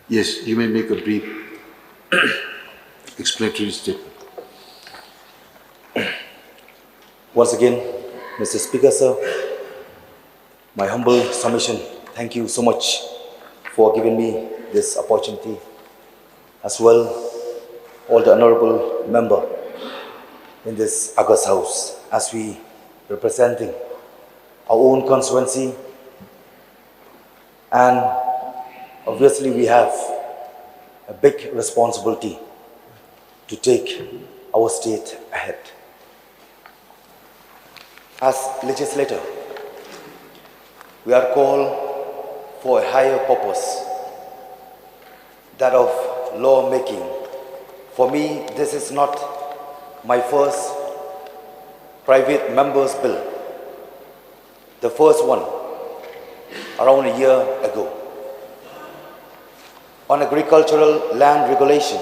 Yes, you may make a brief explanatory statement. Once again, Mr. Speaker, sir, my humble submission, thank you so much for giving me this opportunity. As well, all the honorable member in this August House, as we representing our own constituency, and obviously we have a big responsibility to take our state ahead. As legislator, we are called for a higher purpose, that of lawmaking. For me, this is not my first private member's bill. The first one, around a year ago, on agricultural land regulation,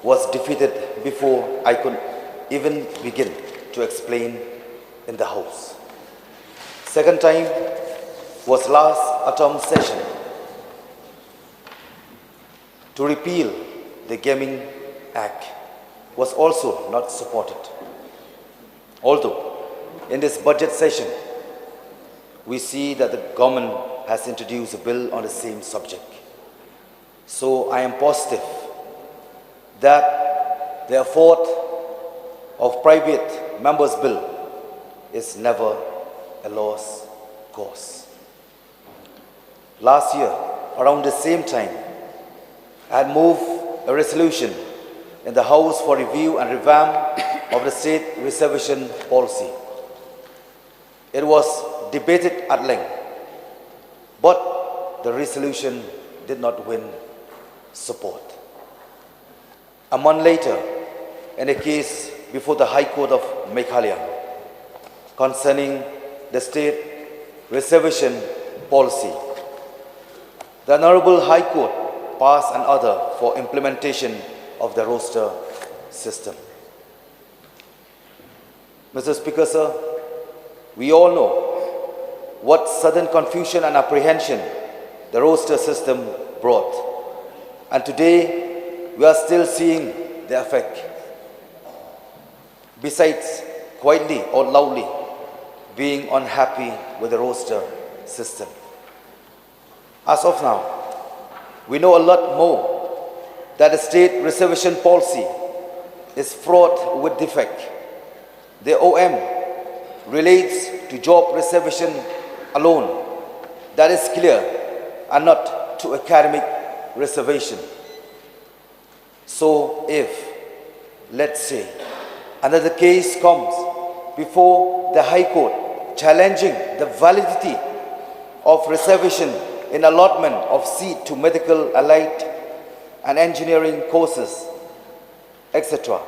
was defeated before I could even begin to explain in the House. Second time was last autumn session to repeal the Gaming Act, was also not supported. Although in this budget session, we see that the government has introduced a bill on the same subject. So I am positive that the effort of private members' bill is never a lost cause. Last year, around the same time, I had moved a resolution in the House for review and revamp of the state reservation policy. It was debated at length, but the resolution did not win support. A month later, in a case before the High Court of Meghalaya concerning the state reservation policy, the Honorable High Court passed an order for implementation of the roster system. Mr. Speaker, sir, we all know what sudden confusion and apprehension the roster system brought. And today, we are still seeing the effect. Besides, quietly or loudly, being unhappy with the roster system. As of now, we know a lot more that the state reservation policy is fraught with defect. The OM relates to job reservation alone. That is clear, and not to academic reservation. So if, let's say, another case comes before the High Court challenging the validity of reservation in allotment of seat to medical, allied and engineering courses, etc.,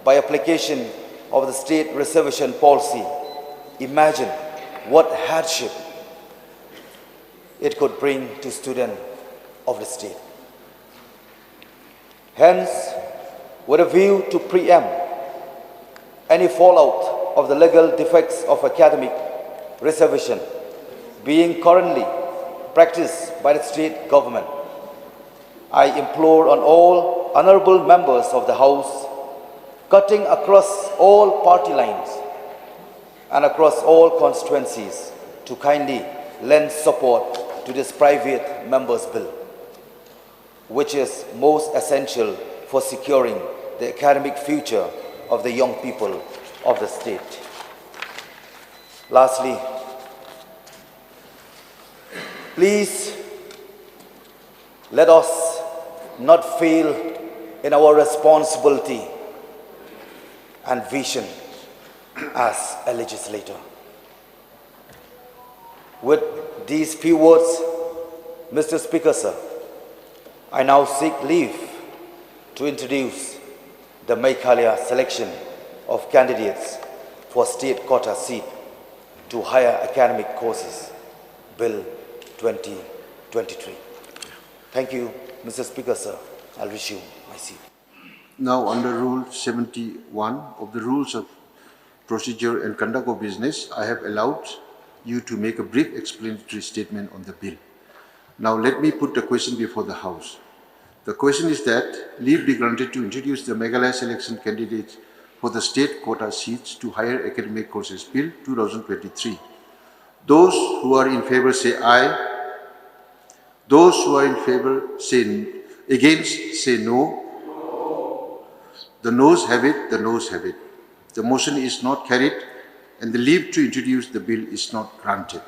by application of the state reservation policy, imagine what hardship it could bring to students of the state. Hence, with a view to preempt any fallout of the legal defects of academic reservation being currently practiced by the state government, I implore on all honorable members of the House, cutting across all party lines and across all constituencies, to kindly lend support to this private members' bill, which is most essential for securing the academic future of the young people of the state. Lastly, please let us not fail in our responsibility and vision as a legislator. With these few words, Mr. Speaker, sir, I now seek leave to introduce the Meghalaya selection of candidates for state quota seat to higher academic courses, Bill 2023. Thank you, Mr. Speaker, sir. I'll resume my seat. Now, under Rule 71 of the Rules of Procedure and Conduct of Business, I have allowed you to make a brief explanatory statement on the bill. Now let me put the question before the House. The question is that leave be granted to introduce the Meghalaya selection candidates for the state quota seats to higher academic courses Bill 2023. Those who are in favor say aye. Those who are in favor say against say no. The noes have it, the noes have it. The motion is not carried and the leave to introduce the bill is not granted.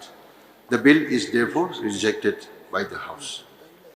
The bill is therefore rejected by the House.